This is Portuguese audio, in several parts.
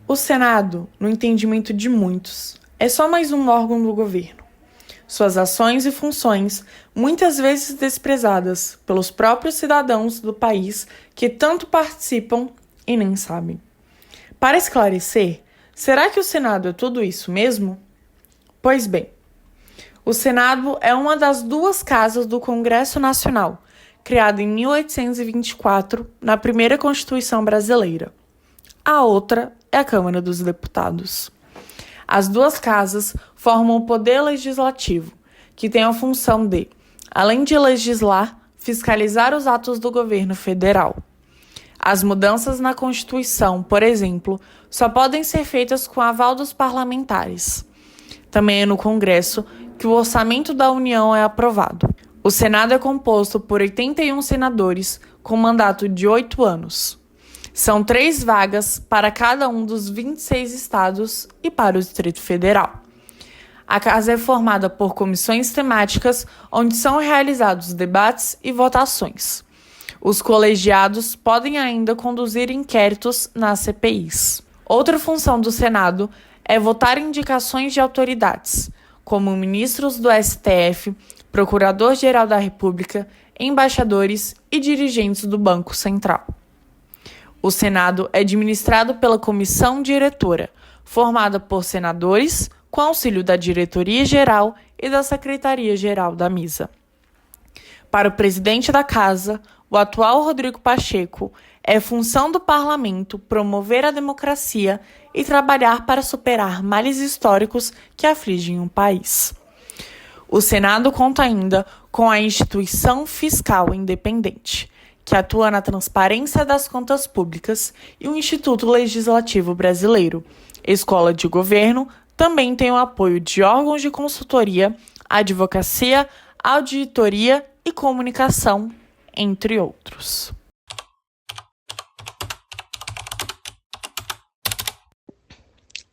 O Senado, no entendimento de muitos, é só mais um órgão do governo. Suas ações e funções, muitas vezes desprezadas pelos próprios cidadãos do país que tanto participam e nem sabem. Para esclarecer, será que o Senado é tudo isso mesmo? Pois bem, o Senado é uma das duas casas do Congresso Nacional, criada em 1824, na primeira Constituição brasileira. A outra é a Câmara dos Deputados. As duas casas formam o Poder Legislativo, que tem a função de, além de legislar, fiscalizar os atos do governo federal. As mudanças na Constituição, por exemplo, só podem ser feitas com aval dos parlamentares. Também é no Congresso que o orçamento da União é aprovado. O Senado é composto por 81 senadores com mandato de 8 anos. São 3 vagas para cada um dos 26 estados e para o Distrito Federal. A casa é formada por comissões temáticas, onde são realizados debates e votações. Os colegiados podem ainda conduzir inquéritos nas CPIs. Outra função do Senado é votar indicações de autoridades, como ministros do STF, Procurador-Geral da República, embaixadores e dirigentes do Banco Central. O Senado é administrado pela Comissão Diretora, formada por senadores, com auxílio da Diretoria-Geral e da Secretaria-Geral da Mesa. Para o presidente da Casa, o atual Rodrigo Pacheco, é função do Parlamento promover a democracia e trabalhar para superar males históricos que afligem o país. O Senado conta ainda com a Instituição Fiscal Independente, que atua na transparência das contas públicas, e o Instituto Legislativo Brasileiro. Escola de Governo também tem o apoio de órgãos de consultoria, advocacia, auditoria e comunicação, entre outros.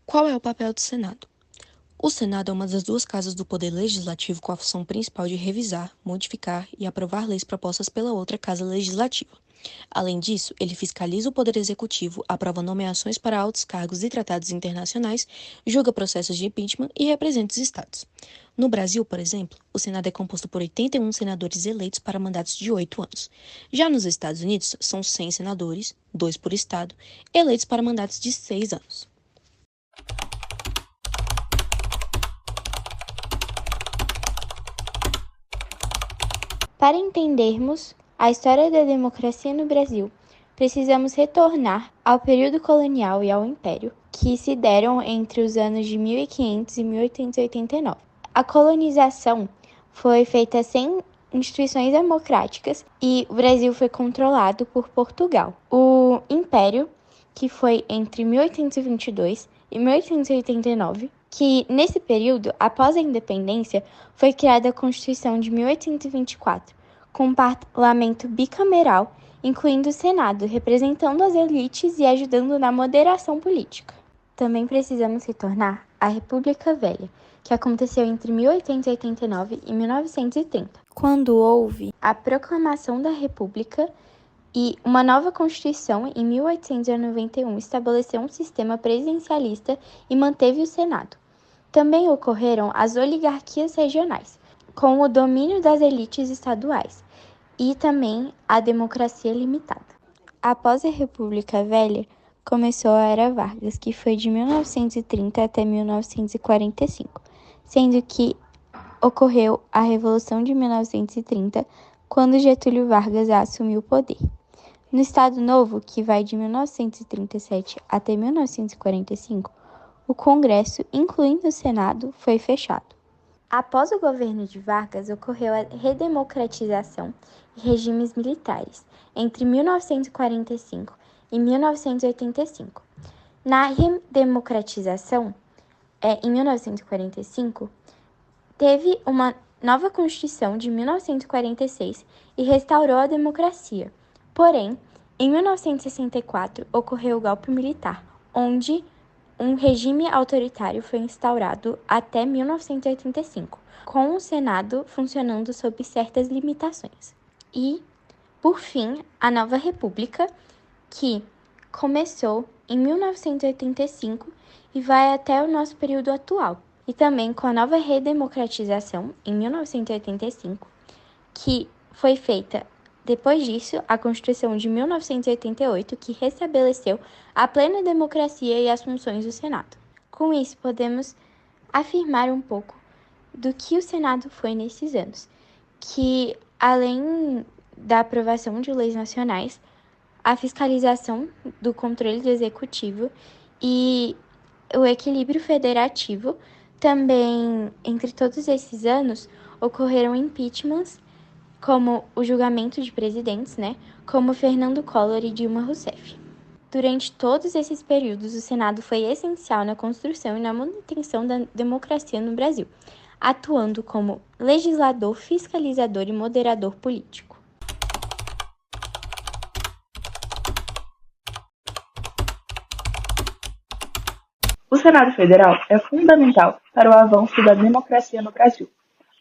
Qual é o papel do Senado? O Senado é uma das duas casas do Poder Legislativo com a função principal de revisar, modificar e aprovar leis propostas pela outra Casa Legislativa. Além disso, ele fiscaliza o Poder Executivo, aprova nomeações para altos cargos e tratados internacionais, julga processos de impeachment e representa os estados. No Brasil, por exemplo, o Senado é composto por 81 senadores eleitos para mandatos de 8 anos. Já nos Estados Unidos, são 100 senadores, 2 por estado, eleitos para mandatos de 6 anos. Para entendermos a história da democracia no Brasil, precisamos retornar ao período colonial e ao Império, que se deram entre os anos de 1500 e 1889. A colonização foi feita sem instituições democráticas e o Brasil foi controlado por Portugal. O Império, que foi entre 1822 e 1889, que nesse período, após a independência, foi criada a Constituição de 1824, com um parlamento bicameral, incluindo o Senado, representando as elites e ajudando na moderação política. Também precisamos retornar à República Velha, que aconteceu entre 1889 e 1930, quando houve a proclamação da República e uma nova Constituição, em 1891, estabeleceu um sistema presidencialista e manteve o Senado. Também ocorreram as oligarquias regionais, com o domínio das elites estaduais, e também a democracia limitada. Após a República Velha, começou a Era Vargas, que foi de 1930 até 1945, sendo que ocorreu a Revolução de 1930, quando Getúlio Vargas assumiu o poder. No Estado Novo, que vai de 1937 até 1945, o Congresso, incluindo o Senado, foi fechado. Após o governo de Vargas, ocorreu a redemocratização e regimes militares entre 1945 e 1985. Na redemocratização, em 1945, teve uma nova Constituição de 1946 e restaurou a democracia. Porém, em 1964, ocorreu o golpe militar, onde um regime autoritário foi instaurado até 1985, com o Senado funcionando sob certas limitações. E, por fim, a nova República, que começou em 1985 e vai até o nosso período atual. E também com a nova redemocratização, em 1985, que foi feita depois disso a Constituição de 1988, que restabeleceu a plena democracia e as funções do Senado. Com isso, podemos afirmar um pouco do que o Senado foi nesses anos, que além da aprovação de leis nacionais, a fiscalização do controle do executivo e o equilíbrio federativo, também entre todos esses anos ocorreram impeachments, como o julgamento de presidentes, como Fernando Collor e Dilma Rousseff. Durante todos esses períodos, o Senado foi essencial na construção e na manutenção da democracia no Brasil, atuando como legislador, fiscalizador e moderador político. O Senado Federal é fundamental para o avanço da democracia no Brasil,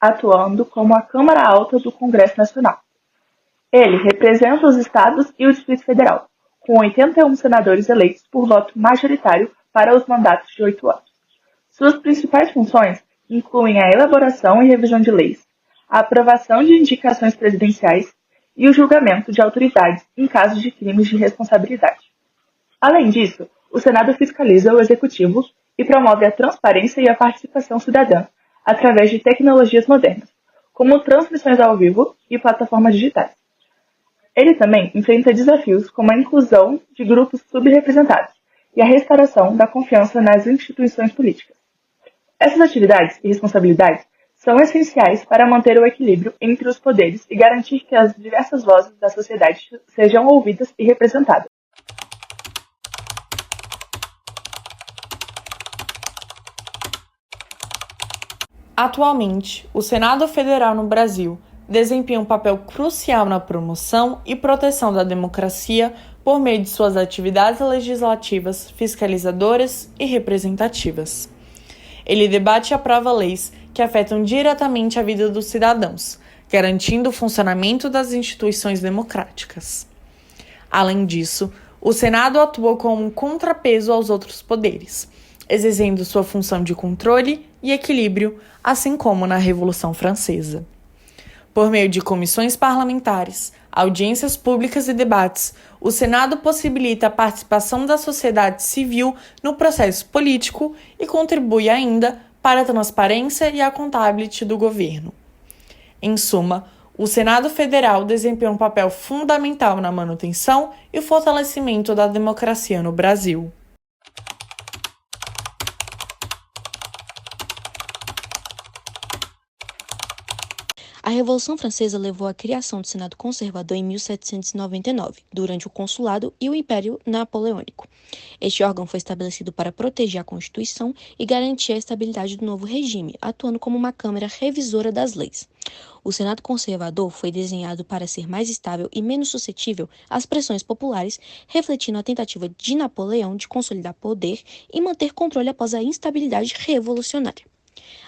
atuando como a Câmara Alta do Congresso Nacional. Ele representa os estados e o Distrito Federal, com 81 senadores eleitos por voto majoritário para os mandatos de 8 anos. Suas principais funções incluem a elaboração e revisão de leis, a aprovação de indicações presidenciais e o julgamento de autoridades em casos de crimes de responsabilidade. Além disso, o Senado fiscaliza o Executivo e promove a transparência e a participação cidadã através de tecnologias modernas, como transmissões ao vivo e plataformas digitais. Ele também enfrenta desafios como a inclusão de grupos subrepresentados e a restauração da confiança nas instituições políticas. Essas atividades e responsabilidades são essenciais para manter o equilíbrio entre os poderes e garantir que as diversas vozes da sociedade sejam ouvidas e representadas. Atualmente, o Senado Federal no Brasil desempenha um papel crucial na promoção e proteção da democracia por meio de suas atividades legislativas, fiscalizadoras e representativas. Ele debate e aprova leis que afetam diretamente a vida dos cidadãos, garantindo o funcionamento das instituições democráticas. Além disso, o Senado atua como um contrapeso aos outros poderes, exercendo sua função de controle e equilíbrio, assim como na Revolução Francesa. Por meio de comissões parlamentares, audiências públicas e debates, o Senado possibilita a participação da sociedade civil no processo político e contribui ainda para a transparência e a accountability do governo. Em suma, o Senado Federal desempenha um papel fundamental na manutenção e fortalecimento da democracia no Brasil. A Revolução Francesa levou à criação do Senado Conservador em 1799, durante o Consulado e o Império Napoleônico. Este órgão foi estabelecido para proteger a Constituição e garantir a estabilidade do novo regime, atuando como uma câmara revisora das leis. O Senado Conservador foi desenhado para ser mais estável e menos suscetível às pressões populares, refletindo a tentativa de Napoleão de consolidar poder e manter controle após a instabilidade revolucionária.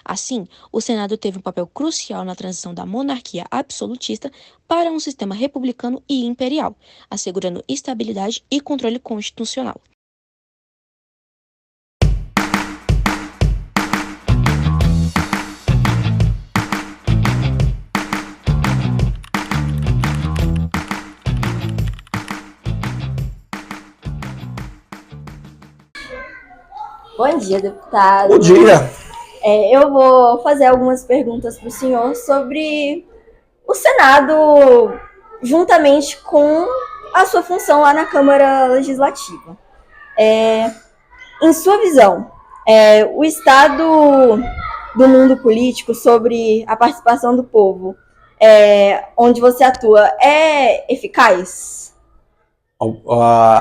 Assim, o Senado teve um papel crucial na transição da monarquia absolutista para um sistema republicano e imperial, assegurando estabilidade e controle constitucional. Bom dia, deputado. Bom dia. Eu vou fazer algumas perguntas para o senhor sobre o Senado, juntamente com a sua função lá na Câmara Legislativa. Em sua visão, o estado do mundo político sobre a participação do povo, onde você atua, é eficaz?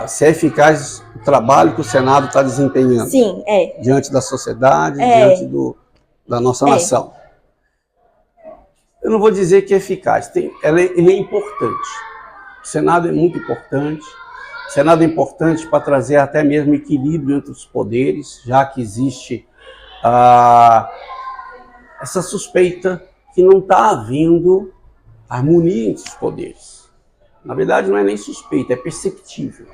Se é eficaz o trabalho que o Senado está desempenhando. Sim, diante da sociedade, diante da nossa nação. Eu não vou dizer que é eficaz, ele é importante. O Senado é muito importante. O Senado é importante para trazer até mesmo equilíbrio entre os poderes, já que existe essa suspeita que não está havendo harmonia entre os poderes. Na verdade, não é nem suspeita, é perceptível.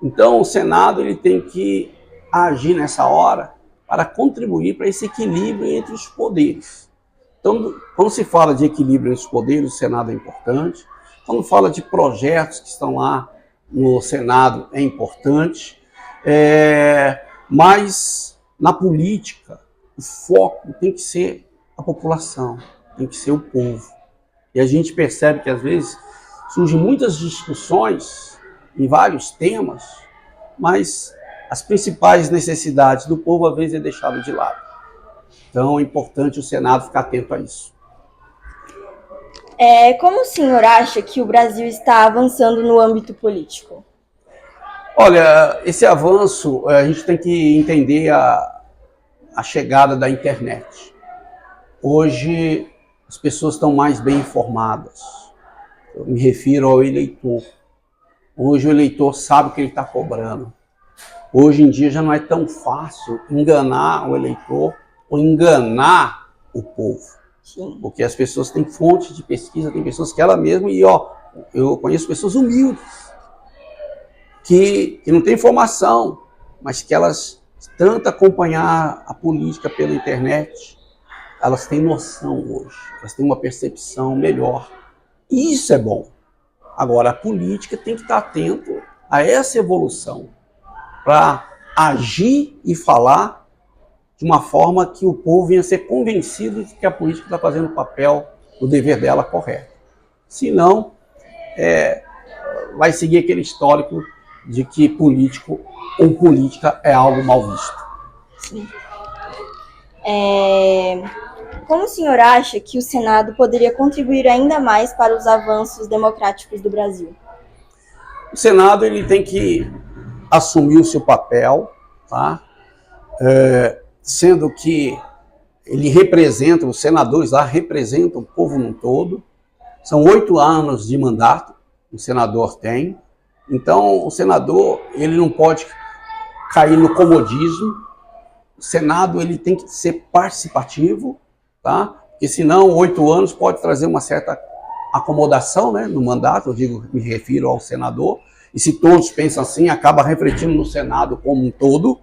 Então, o Senado ele tem que agir nessa hora para contribuir para esse equilíbrio entre os poderes. Então, quando se fala de equilíbrio entre os poderes, o Senado é importante. Quando fala de projetos que estão lá no Senado, é importante. Mas, na política, o foco tem que ser a população, tem que ser o povo. E a gente percebe que, às vezes, surgem muitas discussões em vários temas, mas as principais necessidades do povo, às vezes, é deixado de lado. Então, é importante o Senado ficar atento a isso. Como o senhor acha que o Brasil está avançando no âmbito político? Olha, esse avanço, a gente tem que entender a chegada da internet. Hoje, as pessoas estão mais bem informadas. Eu me refiro ao eleitor. Hoje o eleitor sabe o que ele está cobrando. Hoje em dia já não é tão fácil enganar o eleitor ou enganar o povo. Sim. Porque as pessoas têm fontes de pesquisa, tem pessoas que ela mesma, eu conheço pessoas humildes, que não têm informação, mas que elas tanto acompanhar a política pela internet, elas têm noção hoje, elas têm uma percepção melhor. E isso é bom. Agora, a política tem que estar atento a essa evolução, para agir e falar de uma forma que o povo venha a ser convencido de que a política está fazendo o papel, o dever dela correto. Senão, vai seguir aquele histórico de que político ou política é algo mal visto. Sim. Como o senhor acha que o Senado poderia contribuir ainda mais para os avanços democráticos do Brasil? O Senado ele tem que assumir o seu papel, tá? Sendo que ele representa, os senadores lá representam o povo num todo. São 8 anos de mandato que o senador tem. Então, o senador ele não pode cair no comodismo. O Senado ele tem que ser participativo, tá? Porque senão 8 anos pode trazer uma certa acomodação, né, no mandato. Me refiro ao senador. E se todos pensam assim, acaba refletindo no Senado como um todo.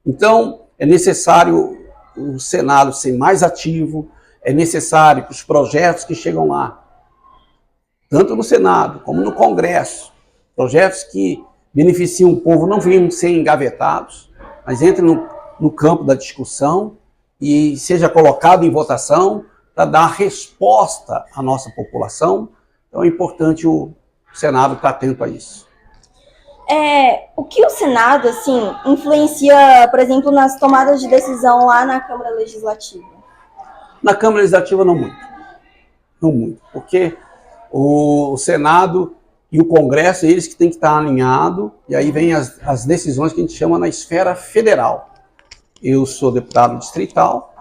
Então, é necessário o Senado ser mais ativo, é necessário que os projetos que chegam lá, tanto no Senado como no Congresso, projetos que beneficiam o povo não venham ser engavetados, mas entrem no campo da discussão e seja colocado em votação para dar resposta à nossa população. Então é importante o Senado estar atento a isso. O que o Senado, assim, influencia, por exemplo, nas tomadas de decisão lá na Câmara Legislativa? Na Câmara Legislativa, não muito. Não muito. Porque o Senado e o Congresso, eles que têm que estar alinhados, e aí vem as decisões que a gente chama na esfera federal. Eu sou deputado distrital,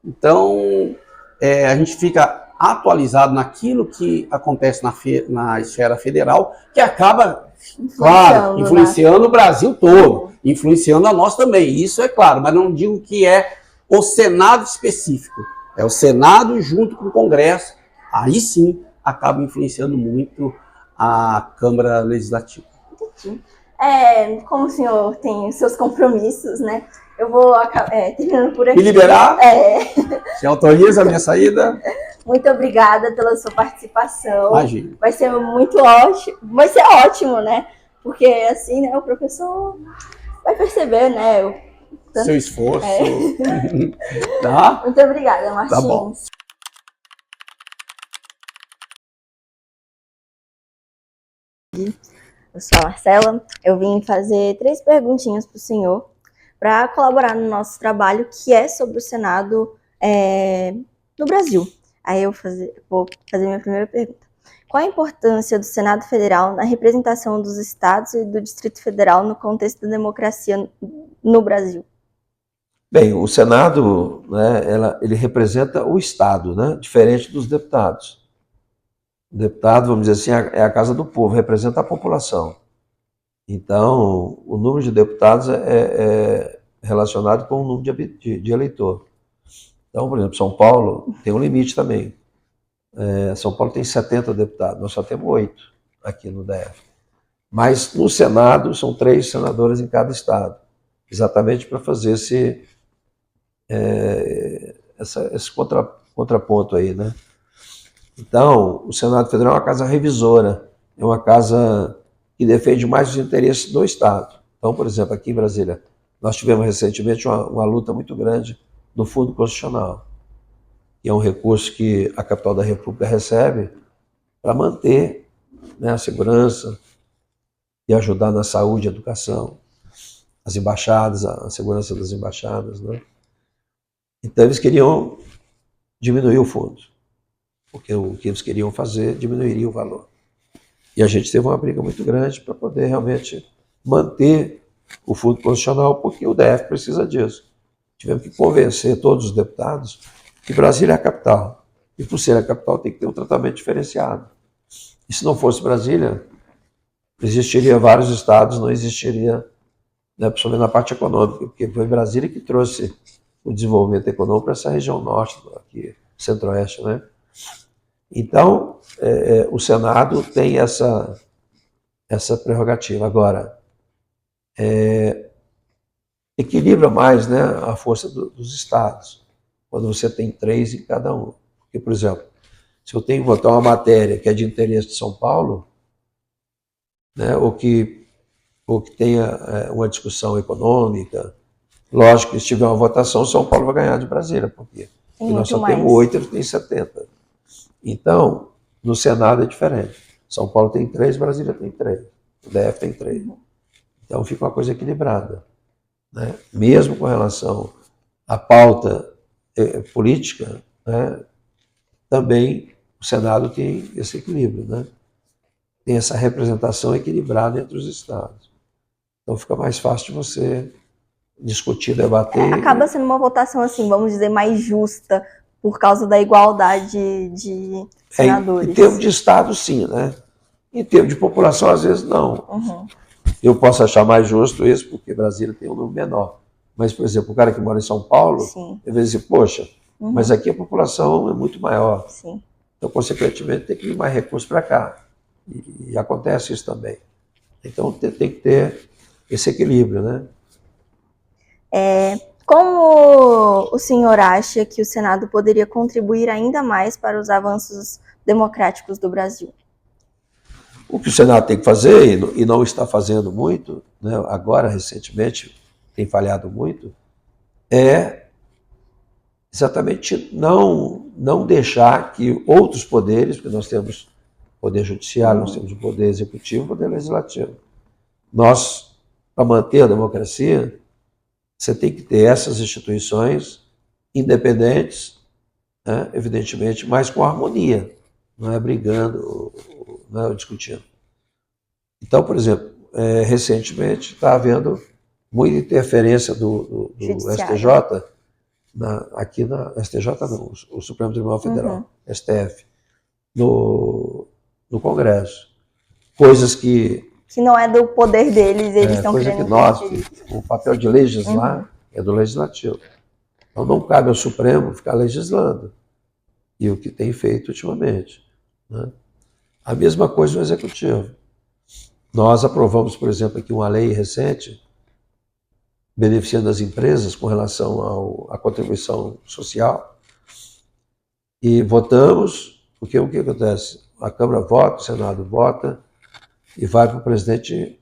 então a gente fica atualizado naquilo que acontece na esfera federal, que acaba, claro, influenciando o Brasil todo, influenciando a nós também, isso é claro, mas não digo que é o Senado específico, é o Senado junto com o Congresso, aí sim acaba influenciando muito a Câmara Legislativa. Entendi. Como o senhor tem os seus compromissos, né? Eu vou terminando por aqui. Me liberar? Você autoriza a minha saída? Muito obrigada pela sua participação. Imagina. Vai ser muito ótimo. Vai ser ótimo, né? Porque assim, né, o professor vai perceber, né? Seu esforço. Tá? Muito obrigada, Martins. Tá bom. Eu sou a Marcela. Eu vim fazer 3 perguntinhas para o senhor para colaborar no nosso trabalho, que é sobre o Senado no Brasil. Aí eu vou fazer minha primeira pergunta. Qual a importância do Senado Federal na representação dos estados e do Distrito Federal no contexto da democracia no Brasil? Bem, o Senado, né, ele representa o Estado, né, diferente dos deputados. O deputado, vamos dizer assim, é a casa do povo, representa a população. Então, o número de deputados é relacionado com o número de eleitor. Então, por exemplo, São Paulo tem um limite também. São Paulo tem 70 deputados, nós só temos 8 aqui no DF. Mas no Senado são 3 senadores em cada estado, exatamente para fazer esse contraponto aí, né? Então, o Senado Federal é uma casa revisora, é uma casa que defende mais os interesses do Estado. Então, por exemplo, aqui em Brasília, nós tivemos recentemente uma luta muito grande no Fundo Constitucional, que é um recurso que a capital da República recebe para manter, né, a segurança e ajudar na saúde e educação, as embaixadas, a segurança das embaixadas, né? Então, eles queriam diminuir o fundo, porque o que eles queriam fazer diminuiria o valor. E a gente teve uma briga muito grande para poder realmente manter o Fundo Constitucional, porque o DF precisa disso. Tivemos que convencer todos os deputados que Brasília é a capital. E por ser a capital tem que ter um tratamento diferenciado. E se não fosse Brasília, existiria vários estados, não existiria, né, principalmente na parte econômica, porque foi Brasília que trouxe o desenvolvimento econômico para essa região norte, aqui, centro-oeste, né? Então, o Senado tem essa prerrogativa. Agora, equilibra mais, né, a força dos estados, quando você tem 3 em cada um. Porque, por exemplo, se eu tenho que votar uma matéria que é de interesse de São Paulo, né, ou que tenha uma discussão econômica, lógico que se tiver uma votação, São Paulo vai ganhar de Brasília, porque nós só temos 8, eles têm 70. Então, no Senado é diferente. São Paulo tem 3, Brasília tem 3, o DF tem 3. Então fica uma coisa equilibrada, né? Mesmo com relação à pauta política, né, também o Senado tem esse equilíbrio, né? Tem essa representação equilibrada entre os estados. Então fica mais fácil de você discutir, debater. Acaba sendo uma votação, assim, vamos dizer, mais justa, por causa da igualdade de senadores. Em termos de estado, sim, né? Em termos de população, às vezes, não. Uhum. Eu posso achar mais justo isso, porque Brasília tem um número menor. Mas, por exemplo, o cara que mora em São Paulo, ele vai dizer, poxa, mas aqui a população é muito maior. Sim. Então, consequentemente, tem que ir mais recursos para cá. E acontece isso também. Então, tem que ter esse equilíbrio, né? Como o senhor acha que o Senado poderia contribuir ainda mais para os avanços democráticos do Brasil? O que o Senado tem que fazer, e não está fazendo muito, né, agora, recentemente, tem falhado muito, é exatamente não deixar que outros poderes, porque nós temos poder judiciário, nós temos o poder executivo e o poder legislativo. Nós, para manter a democracia, você tem que ter essas instituições independentes, né, evidentemente, mas com harmonia, não é brigando, não é discutindo. Então, por exemplo, recentemente está havendo muita interferência do STJ, aqui na STJ não, o Supremo Tribunal Federal, STF, no Congresso. Coisas que não é do poder deles, eles estão querendo... O papel de legislar é do Legislativo. Então não cabe ao Supremo ficar legislando. E o que tem feito ultimamente, né? A mesma coisa no Executivo. Nós aprovamos, por exemplo, aqui uma lei recente beneficiando as empresas com relação à contribuição social. E votamos, porque o que acontece? A Câmara vota, o Senado vota e vai para o presidente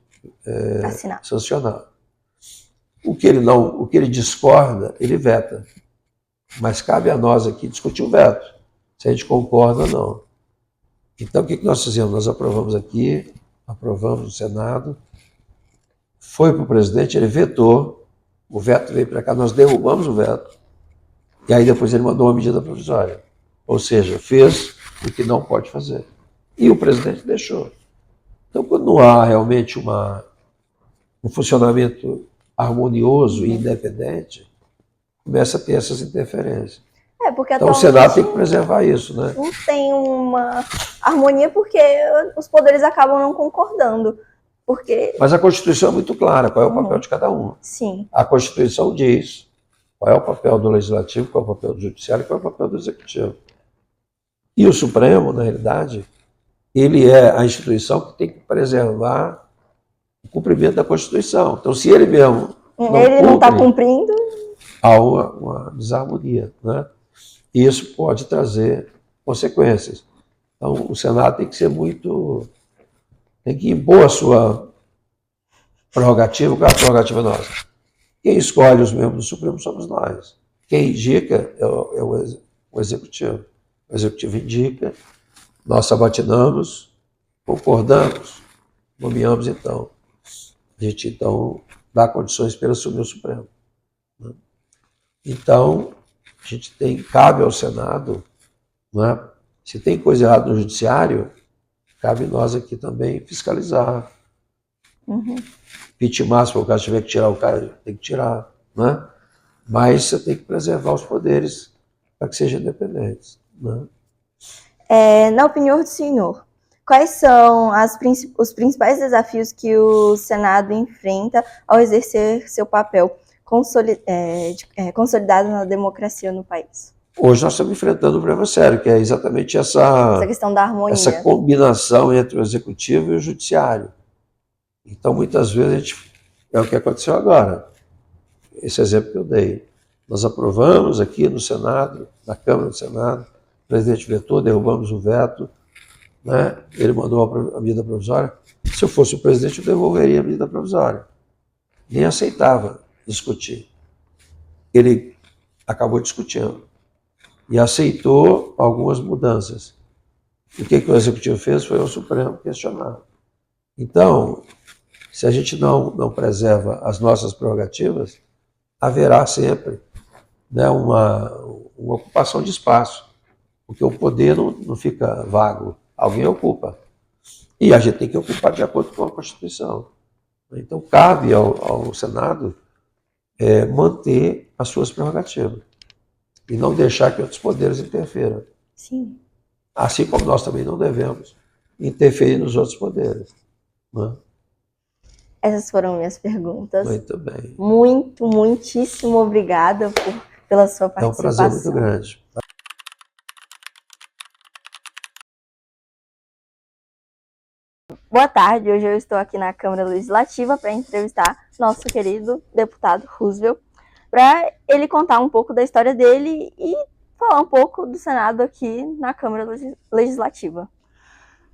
sancionar. O que ele discorda, ele veta. Mas cabe a nós aqui discutir o veto, se a gente concorda ou não. Então, o que nós fizemos? Nós aprovamos aqui, aprovamos no Senado, foi para o presidente, ele vetou, o veto veio para cá, nós derrubamos o veto, e aí depois ele mandou uma medida provisória. Ou seja, fez o que não pode fazer. E o presidente deixou. Então, quando não há realmente um funcionamento harmonioso e independente, começa a ter essas interferências. Porque então o Senado tem que preservar isso, né? Não tem uma harmonia porque os poderes acabam não concordando. Mas a Constituição é muito clara, qual é o papel de cada um. Sim. A Constituição diz qual é o papel do Legislativo, qual é o papel do Judiciário e qual é o papel do Executivo. E o Supremo, na realidade, ele é a instituição que tem que preservar o cumprimento da Constituição. Então, se ele mesmo ele não está cumprindo, há uma desarmonia, né? E isso pode trazer consequências. Então, o Senado tem que ser tem que impor a sua prerrogativa. Qual é a prerrogativa nossa? Quem escolhe os membros do Supremo somos nós. Quem indica é o Executivo. O Executivo indica, nós sabatinamos, concordamos, nomeamos, então. A gente, então, dá condições para ele assumir o Supremo. Né? Então, a gente cabe ao Senado, né? Se tem coisa errada no Judiciário, cabe nós aqui também fiscalizar. Vitimar, se o caso tiver que tirar, o cara tem que tirar. Né? Mas você tem que preservar os poderes para que sejam independentes. Né? Na opinião do senhor, quais são os principais desafios que o Senado enfrenta ao exercer seu papel consolidado na democracia no país? Hoje nós estamos enfrentando um problema sério, que é exatamente essa questão da harmonia. Essa combinação entre o Executivo e o Judiciário. Então, muitas vezes, é o que aconteceu agora. Esse exemplo que eu dei. Nós aprovamos aqui no Senado, na Câmara do Senado, o presidente vetou, derrubamos o veto, né? Ele mandou a medida provisória. Se eu fosse o presidente, eu devolveria a medida provisória. Nem aceitava discutir. Ele acabou discutindo e aceitou algumas mudanças. E o que o Executivo fez foi o Supremo questionar. Então, se a gente não preserva as nossas prerrogativas, haverá sempre, né, uma ocupação de espaço, porque o poder não fica vago, alguém ocupa. E a gente tem que ocupar de acordo com a Constituição. Então, cabe ao Senado manter as suas prerrogativas e não deixar que outros poderes interfiram. Sim. Assim como nós também não devemos interferir nos outros poderes. Né? Essas foram minhas perguntas. Muito bem. Muitíssimo obrigada pela sua participação. É um prazer muito grande. Boa tarde, hoje eu estou aqui na Câmara Legislativa para entrevistar nosso querido deputado Roosevelt, para ele contar um pouco da história dele e falar um pouco do Senado aqui na Câmara Legislativa.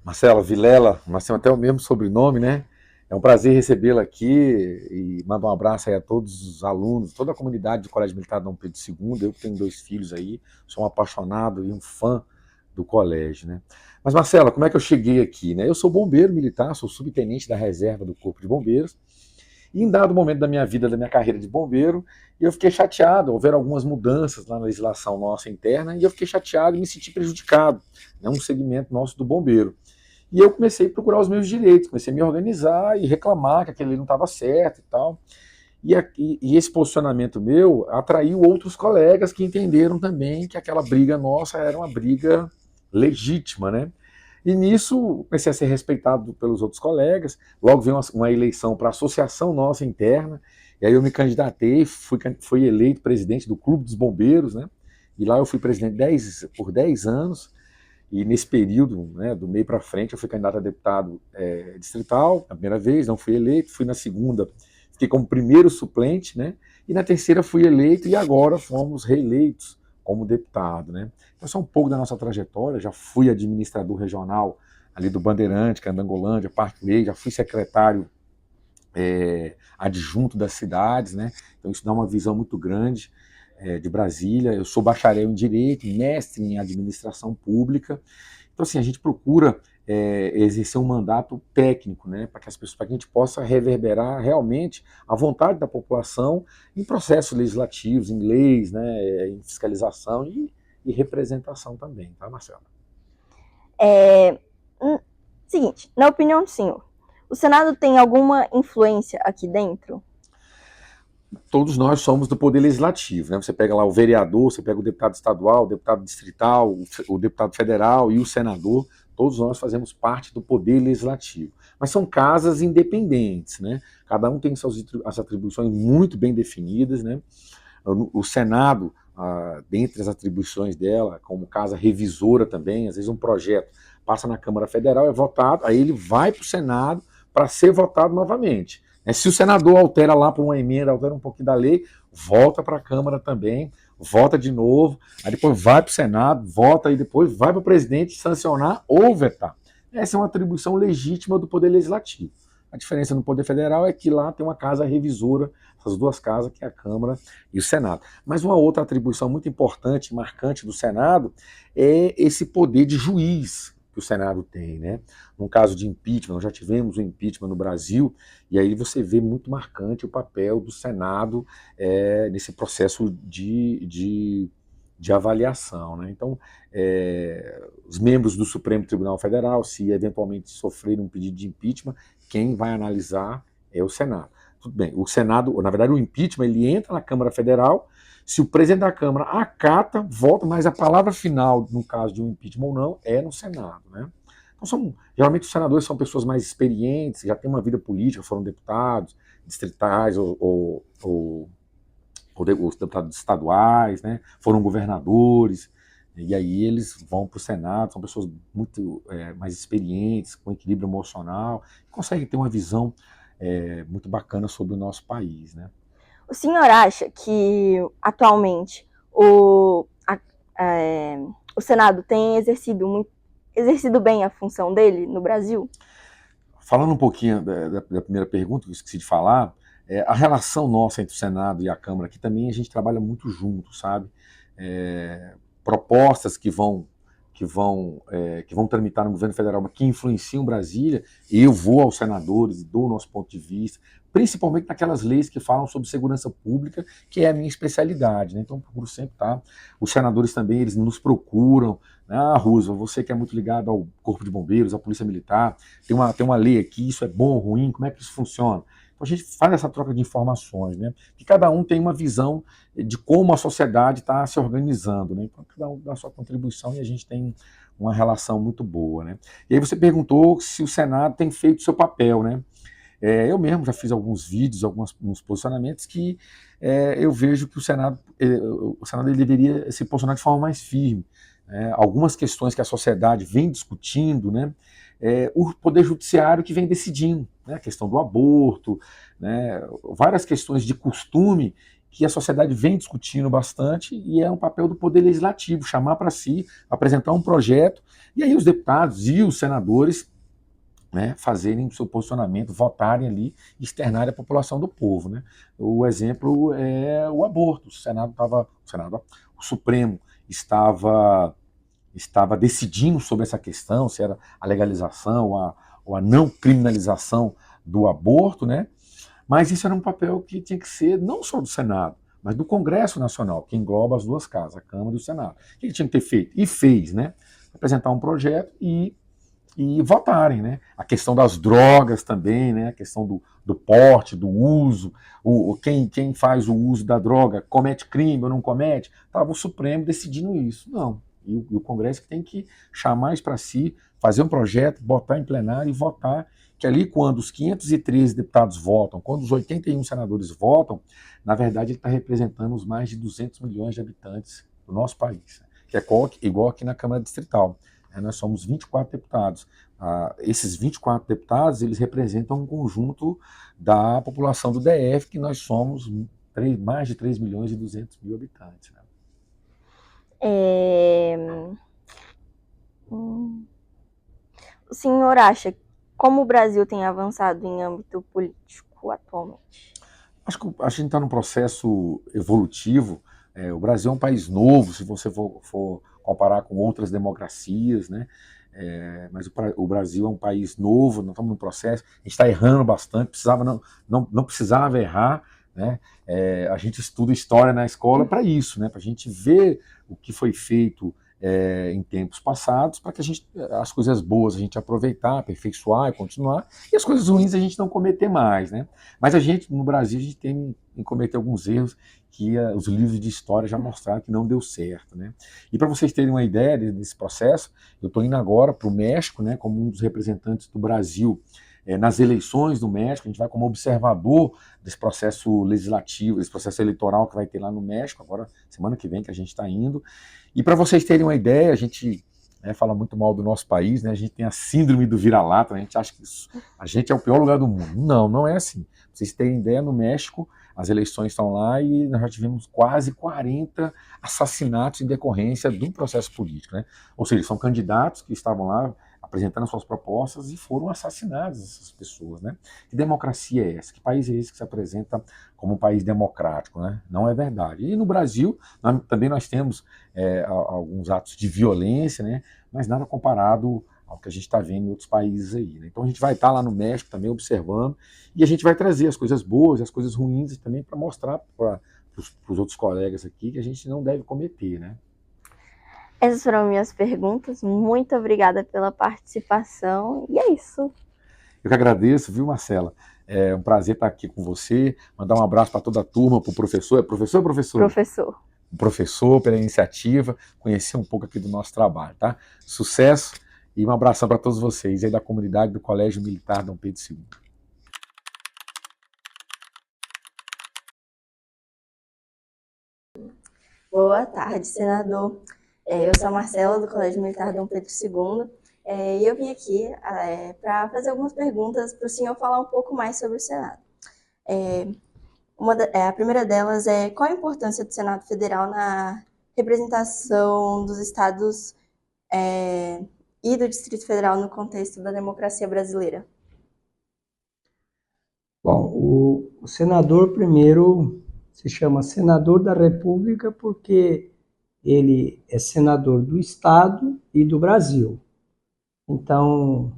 Marcela Vilela, nós temos até o mesmo sobrenome, né? É um prazer recebê-la aqui e mando um abraço aí a todos os alunos, toda a comunidade do Colégio Militar Dom Pedro II. Eu que tenho 2 filhos aí, sou um apaixonado e um fã do colégio, né? Mas, Marcela, como é que eu cheguei aqui, né? Eu sou bombeiro militar, sou subtenente da reserva do Corpo de Bombeiros, e em dado momento da minha vida, da minha carreira de bombeiro, eu fiquei chateado, houveram algumas mudanças na legislação nossa interna, e eu fiquei chateado e me senti prejudicado, né? Um segmento nosso do bombeiro. E eu comecei a procurar os meus direitos, comecei a me organizar e reclamar que aquele não estava certo e tal. E esse posicionamento meu atraiu outros colegas que entenderam também que aquela briga nossa era uma briga legítima, né? E nisso comecei a ser respeitado pelos outros colegas. Logo veio uma eleição para a associação nossa interna, e aí eu me candidatei, fui eleito presidente do Clube dos Bombeiros, né? E lá eu fui presidente por 10 anos, e nesse período, né, do meio para frente, eu fui candidato a deputado distrital, na primeira vez, não fui eleito, fui na segunda, fiquei como primeiro suplente, né? E na terceira fui eleito, e agora fomos reeleitos como deputado, né? Então, só um pouco da nossa trajetória. Já fui administrador regional ali do Bandeirante, Candangolândia, Parkway, já fui secretário adjunto das cidades, né? Então isso dá uma visão muito grande de Brasília. Eu sou bacharel em Direito, mestre em Administração Pública. Então, assim, a gente procura exercer um mandato técnico, né, para que a gente possa reverberar realmente a vontade da população em processos legislativos, em leis, né, em fiscalização e representação também, tá, Marcela? Seguinte, na opinião do senhor, o Senado tem alguma influência aqui dentro? Todos nós somos do Poder Legislativo, né? Você pega lá o vereador, você pega o deputado estadual, o deputado distrital, o deputado federal e o senador. Todos nós fazemos parte do Poder Legislativo. Mas são casas independentes, né? Cada um tem as atribuições muito bem definidas, né? O Senado, dentre as atribuições dela, como casa revisora também, às vezes um projeto passa na Câmara Federal, é votado, aí ele vai para o Senado para ser votado novamente. Se o senador altera lá por uma emenda, altera um pouquinho da lei, volta para a Câmara também, vota de novo, aí depois vai para o Senado, vota e depois vai para o presidente sancionar ou vetar. Essa é uma atribuição legítima do Poder Legislativo. A diferença no Poder Federal é que lá tem uma casa revisora, essas duas casas, que é a Câmara e o Senado. Mas uma outra atribuição muito importante, marcante do Senado, é esse poder de juiz que o Senado tem, né? No caso de impeachment, nós já tivemos o impeachment no Brasil, e aí você vê muito marcante o papel do Senado nesse processo de avaliação, né? Então, os membros do Supremo Tribunal Federal, se eventualmente sofrerem um pedido de impeachment, quem vai analisar é o Senado. Tudo bem, o Senado, na verdade, o impeachment, ele entra na Câmara Federal, se o presidente da Câmara acata, vota, mas a palavra final, no caso de um impeachment ou não, é no Senado, né? Então, geralmente os senadores são pessoas mais experientes, já têm uma vida política, foram deputados distritais ou os deputados estaduais, né? Foram governadores, e aí eles vão para o Senado, são pessoas muito mais experientes, com equilíbrio emocional, conseguem ter uma visão muito bacana sobre o nosso país, né? O senhor acha que, atualmente, o Senado tem exercido bem a função dele no Brasil? Falando um pouquinho da primeira pergunta, que eu esqueci de falar, a relação nossa entre o Senado e a Câmara aqui também, a gente trabalha muito junto, sabe? Propostas que vão tramitar no governo federal, que influenciam Brasília, eu vou aos senadores e dou o nosso ponto de vista, principalmente naquelas leis que falam sobre segurança pública, que é a minha especialidade, né? Então eu procuro sempre estar. Os senadores também, eles nos procuram, né? Roosevelt, você que é muito ligado ao Corpo de Bombeiros, à Polícia Militar, tem uma lei aqui, isso é bom ou ruim, como é que isso funciona? Então a gente faz essa troca de informações, né? Que cada um tem uma visão de como a sociedade está se organizando, né? Então cada um dá a sua contribuição e a gente tem uma relação muito boa, né? E aí você perguntou se o Senado tem feito o seu papel, né? Eu mesmo já fiz alguns vídeos, alguns posicionamentos que eu vejo que o Senado ele deveria se posicionar de forma mais firme. Algumas questões que a sociedade vem discutindo, né? O Poder Judiciário que vem decidindo, né? A questão do aborto, né? Várias questões de costume que a sociedade vem discutindo bastante, e é um papel do Poder Legislativo chamar para si, apresentar um projeto, e aí os deputados e os senadores, né, fazerem o seu posicionamento, votarem ali, externarem a população do povo, né? O exemplo é o aborto. O Supremo estava decidindo sobre essa questão, se era a legalização ou a não criminalização do aborto, né? Mas isso era um papel que tinha que ser não só do Senado, mas do Congresso Nacional, que engloba as duas casas, a Câmara e o Senado. O que ele tinha que ter feito? E fez, né? Apresentar um projeto e votarem, né? A questão das drogas também, né? A questão do porte, do uso, quem faz o uso da droga comete crime ou não comete, estava o Supremo decidindo isso. Não. E o Congresso tem que chamar isso para si, fazer um projeto, botar em plenário e votar, que ali quando os 513 deputados votam, quando os 81 senadores votam, na verdade ele está representando os mais de 200 milhões de habitantes do nosso país, que é igual aqui na Câmara Distrital. Nós somos 24 deputados. Esses 24 deputados, eles representam um conjunto da população do DF, que nós somos mais de 3 milhões e 200 mil habitantes. Né? O senhor acha como o Brasil tem avançado em âmbito político atualmente? Acho que a gente está num processo evolutivo. O Brasil é um país novo, se você for comparar com outras democracias, né? Mas o Brasil é um país novo, nós estamos num processo, a gente está errando bastante, não precisava errar, né? A gente estuda história na escola para isso, né? Para a gente ver o que foi feito em tempos passados, para que as coisas boas a gente aproveitar, aperfeiçoar e continuar, e as coisas ruins a gente não cometer mais, né? Mas no Brasil, a gente tem em cometer alguns erros que os livros de história já mostraram que não deu certo, né? E para vocês terem uma ideia desse processo, eu estou indo agora para o México, né, como um dos representantes do Brasil nas eleições do México. A gente vai como observador desse processo legislativo, desse processo eleitoral que vai ter lá no México, agora semana que vem que a gente está indo. E para vocês terem uma ideia, a gente né, fala muito mal do nosso país, né? A gente tem a síndrome do vira-lata, né? A gente acha que a gente é o pior lugar do mundo. Não, não é assim. Pra vocês terem ideia, no México, as eleições estão lá e nós já tivemos quase 40 assassinatos em decorrência do processo político, né? Ou seja, são candidatos que estavam lá apresentando suas propostas e foram assassinadas essas pessoas, né? Que democracia é essa? Que país é esse que se apresenta como um país democrático, né? Não é verdade. E no Brasil, também nós temos alguns atos de violência, né? Mas nada comparado ao que a gente está vendo em outros países aí, né? Então a gente vai estar lá no México também observando e a gente vai trazer as coisas boas e as coisas ruins também para mostrar para os outros colegas aqui que a gente não deve cometer, né? Essas foram minhas perguntas. Muito obrigada pela participação. E é isso. Eu que agradeço, viu, Marcela? É um prazer estar aqui com você. Mandar um abraço para toda a turma, para o professor. É professor ou professor? Professor. O professor, pela iniciativa, conhecer um pouco aqui do nosso trabalho, tá? Sucesso e um abração para todos vocês aí da comunidade do Colégio Militar Dom Pedro II. Boa tarde, senador. Eu sou a Marcela, do Colégio Militar Dom Pedro II, e eu vim aqui para fazer algumas perguntas para o senhor falar um pouco mais sobre o Senado. A primeira delas é: qual a importância do Senado Federal na representação dos estados e do Distrito Federal no contexto da democracia brasileira? Bom, o senador primeiro se chama senador da República porque ele é senador do Estado e do Brasil. Então,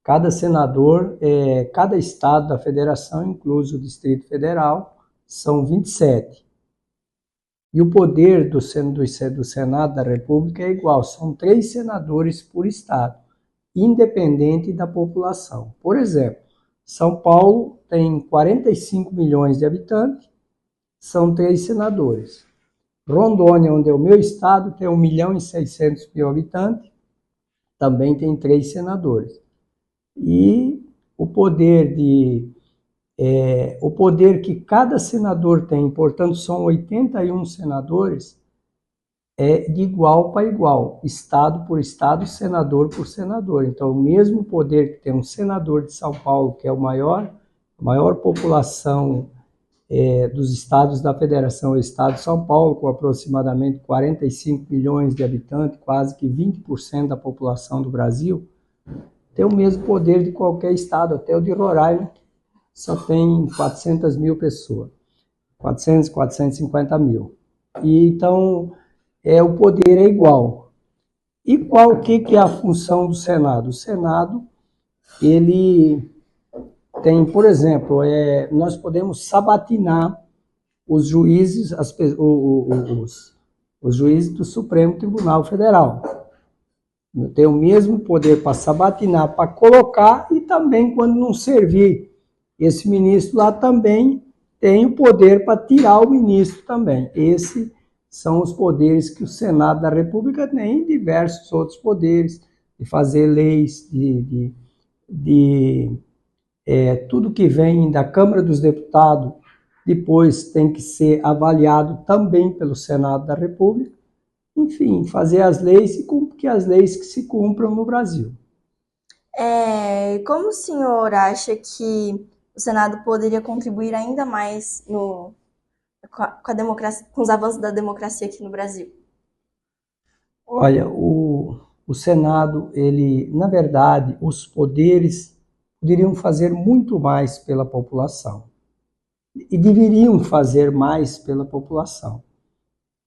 cada senador, cada estado da federação, incluso o Distrito Federal, são 27. E o poder do Senado da República é igual, são 3 senadores por estado, independente da população. Por exemplo, São Paulo tem 45 milhões de habitantes, são 3 senadores. Rondônia, onde é o meu estado, tem 1.600.000 habitantes, também tem 3 senadores. E o poder que cada senador tem, portanto, são 81 senadores, é de igual para igual, estado por estado, senador por senador. Então, o mesmo poder que tem um senador de São Paulo, que é a maior população dos estados da federação, o estado de São Paulo, com aproximadamente 45 milhões de habitantes, quase que 20% da população do Brasil, tem o mesmo poder de qualquer estado, até o de Roraima, só tem 400 mil pessoas, 450 mil. E, então, o poder é igual. E que é a função do Senado? O Senado, ele tem, por exemplo, nós podemos sabatinar os juízes, os juízes do Supremo Tribunal Federal. Tem o mesmo poder para sabatinar, para colocar, e também, quando não servir esse ministro lá, também tem o poder para tirar o ministro também. Esses são os poderes que o Senado da República tem, e diversos outros poderes, de fazer leis, tudo que vem da Câmara dos Deputados, depois tem que ser avaliado também pelo Senado da República. Enfim, fazer as leis e cumprir as leis que se cumpram no Brasil. Como o senhor acha que o Senado poderia contribuir ainda mais com a democracia, com os avanços da democracia aqui no Brasil? Olha, o Senado, na verdade, os poderes poderiam fazer muito mais pela população. E deveriam fazer mais pela população.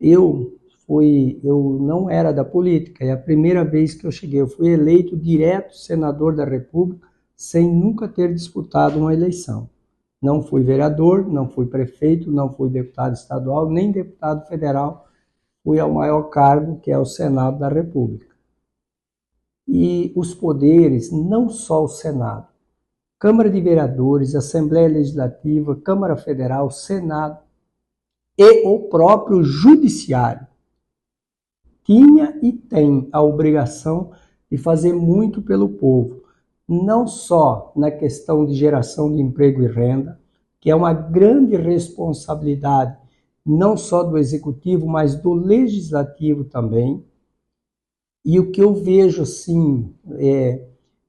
Eu não era da política, é a primeira vez que eu cheguei. Eu fui eleito direto senador da República sem nunca ter disputado uma eleição. Não fui vereador, não fui prefeito, não fui deputado estadual, nem deputado federal. Fui ao maior cargo, que é o Senado da República. E os poderes, não só o Senado, Câmara de Vereadores, Assembleia Legislativa, Câmara Federal, Senado e o próprio Judiciário tinha e tem a obrigação de fazer muito pelo povo, não só na questão de geração de emprego e renda, que é uma grande responsabilidade não só do Executivo, mas do Legislativo também, E o que eu vejo, assim,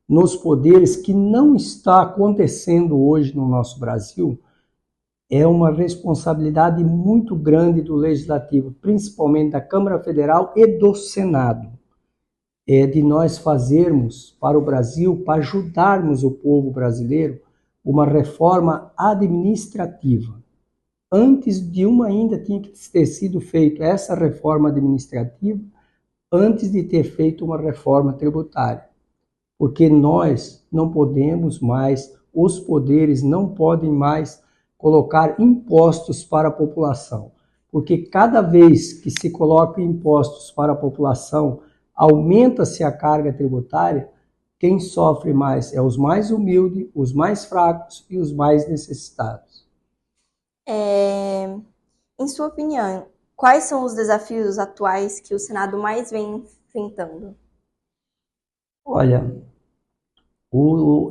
nos poderes que não está acontecendo hoje no nosso Brasil, é uma responsabilidade muito grande do Legislativo, principalmente da Câmara Federal e do Senado, de nós fazermos para o Brasil, para ajudarmos o povo brasileiro, uma reforma administrativa. Antes de uma ainda tinha que ter sido feita essa reforma administrativa, antes de ter feito uma reforma tributária. Porque nós não podemos mais, os poderes não podem mais colocar impostos para a população. Porque cada vez que se coloca impostos para a população, aumenta-se a carga tributária, quem sofre mais é os mais humildes, os mais fracos e os mais necessitados. Em sua opinião, quais são os desafios atuais que o Senado mais vem enfrentando? Olha, o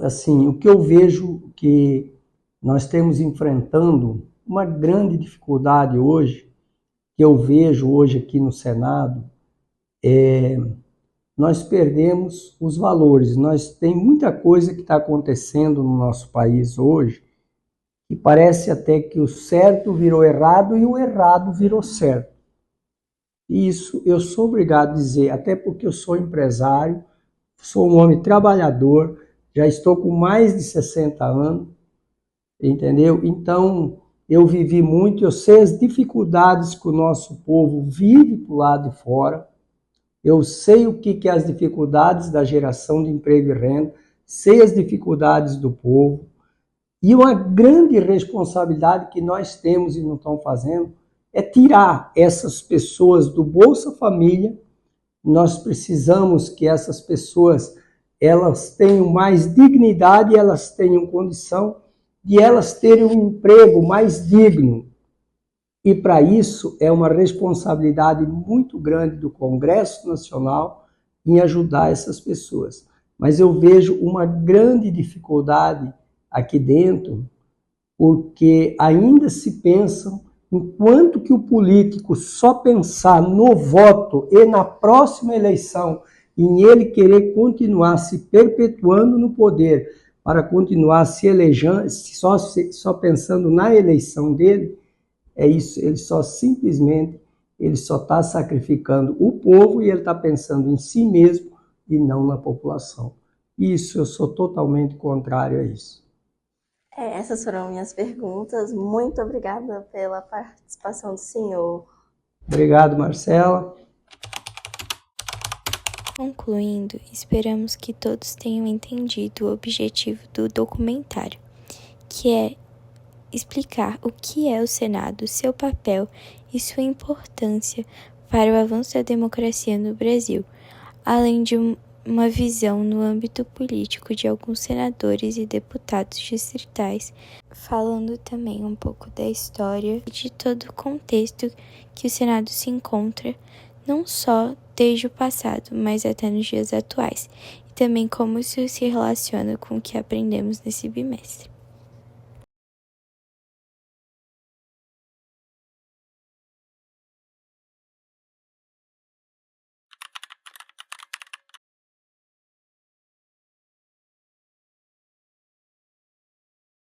que eu vejo que nós estamos enfrentando, uma grande dificuldade hoje, que eu vejo hoje aqui no Senado, nós perdemos os valores. Tem muita coisa que está acontecendo no nosso país hoje, que parece até que o certo virou errado e o errado virou certo. E isso eu sou obrigado a dizer, até porque eu sou empresário, sou um homem trabalhador, já estou com mais de 60 anos, entendeu? Então, eu vivi muito, eu sei as dificuldades que o nosso povo vive para o lado de fora, eu sei o que é as dificuldades da geração de emprego e renda, sei as dificuldades do povo, e uma grande responsabilidade que nós temos e não estão fazendo é tirar essas pessoas do Bolsa Família. Nós precisamos que essas pessoas elas tenham mais dignidade, elas tenham condição de elas terem um emprego mais digno. E para isso é uma responsabilidade muito grande do Congresso Nacional em ajudar essas pessoas. Mas eu vejo uma grande dificuldade aqui dentro, porque ainda se pensam, enquanto que o político só pensar no voto e na próxima eleição, em ele querer continuar se perpetuando no poder, para continuar se elegendo, só pensando na eleição dele, é isso, ele só está sacrificando o povo e ele está pensando em si mesmo e não na população. Isso, eu sou totalmente contrário a isso. Essas foram minhas perguntas. Muito obrigada pela participação do senhor. Obrigado, Marcela. Concluindo, esperamos que todos tenham entendido o objetivo do documentário, que é explicar o que é o Senado, seu papel e sua importância para o avanço da democracia no Brasil, além de uma visão no âmbito político de alguns senadores e deputados distritais, falando também um pouco da história e de todo o contexto que o Senado se encontra, não só desde o passado, mas até nos dias atuais, e também como isso se relaciona com o que aprendemos nesse bimestre.